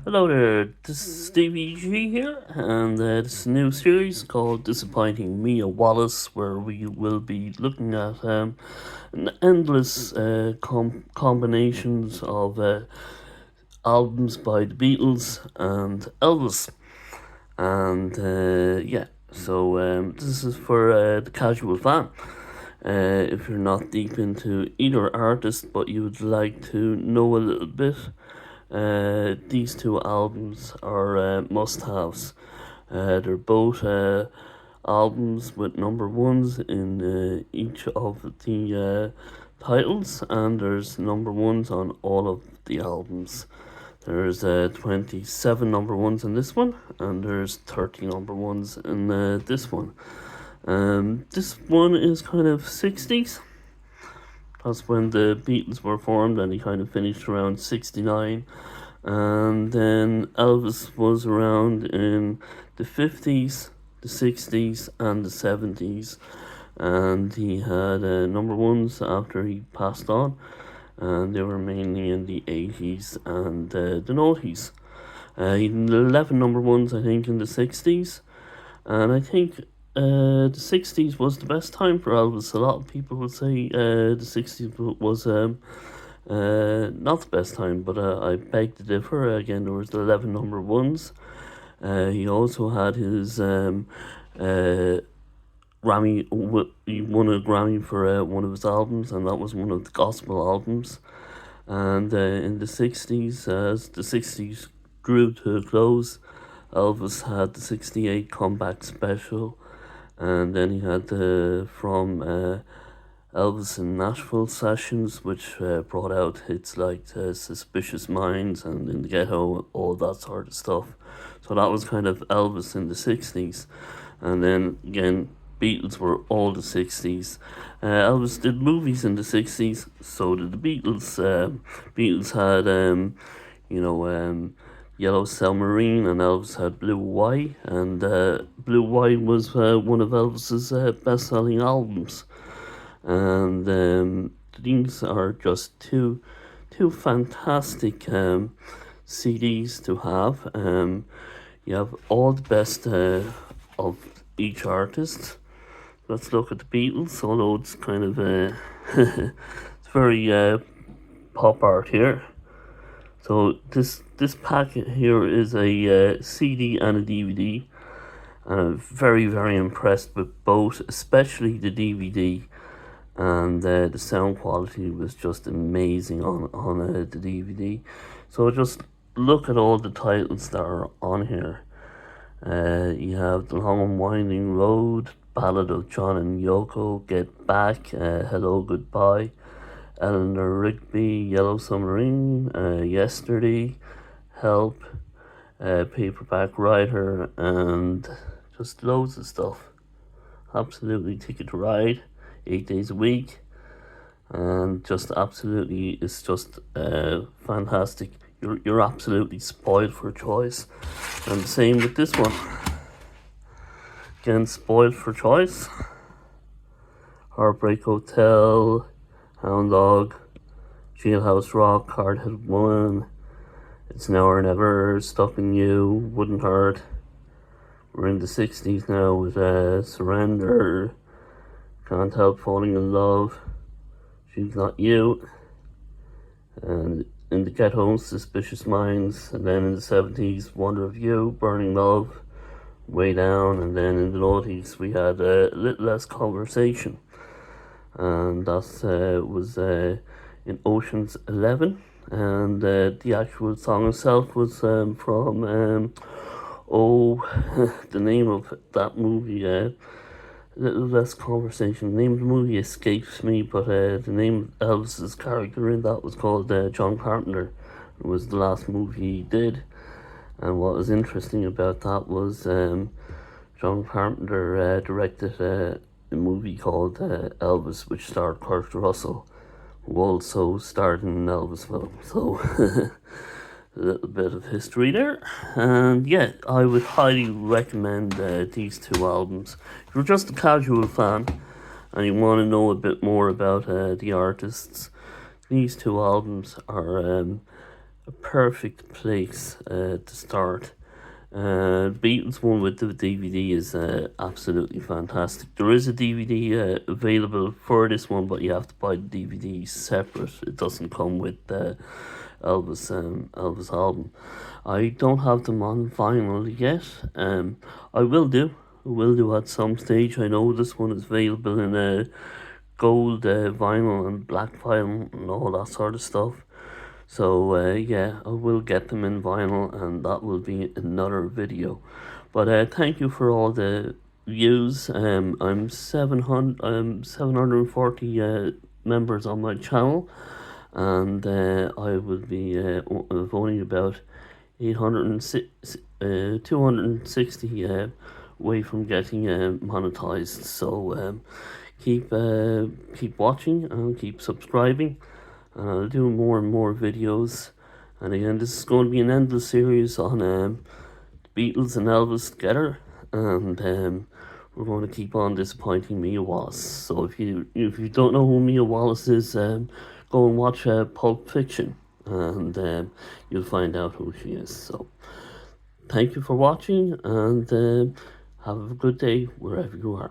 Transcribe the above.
Hello there, this is Stevie G here, and this is a new series called Disappointing Mia Wallace, where we will be looking at an endless combinations of albums by the Beatles and Elvis. And this is for the casual fan. If you're not deep into either artist, but you would like to know a little bit, these two albums are must-haves. They're both albums with number ones in each of the titles, and there's number ones on all of the albums. There's 27 number ones in this one, and there's 30 number ones in this one. This one is kind of 60s. That's when the Beatles were formed, and he kind of finished around 69. And then Elvis was around in the 50s, the 60s, and the 70s. And he had number ones after he passed on, and they were mainly in the 80s and the 90s. He had 11 number ones, I think, in the 60s. And I think the 60s was the best time for Elvis. A lot of people would say the 60s was not the best time, but I beg to differ. Again, there was 11 number ones. He also had his Grammy. He won a Grammy for one of his albums, and that was one of the gospel albums. And in the 60s, as the 60s drew to a close, Elvis had the 68 comeback special, and then he had the from Elvis in Nashville sessions, which brought out hits like Suspicious Minds and In the Ghetto, all that sort of stuff. So that was kind of Elvis in the 60s. And then again, Beatles were all the 60s. Elvis did movies in the 60s, so did the Beatles. Beatles had, Yellow Submarine, and Elvis had Blue White, and Blue White was one of Elvis's best-selling albums. And these are just two fantastic CDs to have. You have all the best of each artist. Let's look at the Beatles, although it's kind of it's very pop art here. So this packet here is a CD and a DVD, and I'm very impressed with both, especially the DVD. And the sound quality was just amazing on the DVD. So just look at all the titles that are on here. You have The Long and Winding Road, Ballad of John and Yoko, Get Back, Hello Goodbye, Eleanor Rigby, Yellow Submarine, Yesterday, Help, Paperback Writer, and just loads of stuff. Absolutely Ticket to Ride, 8 days a week, and just absolutely, it's just fantastic. You're absolutely spoiled for choice. And the same with this one. Again, spoiled for choice. Heartbreak Hotel, Hound Dog, Jailhouse Rock, Hard-Headed Woman, It's Now or Never, Stuck in You, Wouldn't Hurt. We're in the 60s now with Surrender, Can't Help Falling in Love, She's Not You, and in the Ghetto, Suspicious Minds, and then in the 70s, Wonder of You, Burning Love, Way Down, and then in the 90s we had a little less conversation, and that was in Ocean's 11, and the actual song itself was from the name of that movie, a little less conversation. The name of the movie escapes me, but the name of Elvis's character in that was called John Carpenter. It was the last movie he did, and what was interesting about that was John Carpenter directed a movie called Elvis, which starred Kurt Russell, who also starred in an Elvis film. So a little bit of history there. And yeah, I would highly recommend these two albums. If you're just a casual fan and you want to know a bit more about the artists, these two albums are a perfect place to start. Beatles one with the DVD is absolutely fantastic. There is a DVD available for this one, but you have to buy the DVD separate. It doesn't come with Elvis album. I don't have them on vinyl yet. I will do. I will do at some stage. I know this one is available in gold vinyl and black vinyl and all that sort of stuff. So yeah, I will get them in vinyl, and that will be another video. But thank you for all the views. I'm 740 members on my channel, and I will be I've only about 260 away from getting monetized. So keep watching and keep subscribing, and I'll do more and more videos. And again, this is going to be an endless series on Beatles and Elvis together, and we're going to keep on disappointing Mia Wallace. So if you don't know who Mia Wallace is, go and watch Pulp Fiction, and you'll find out who she is. So thank you for watching, and have a good day wherever you are.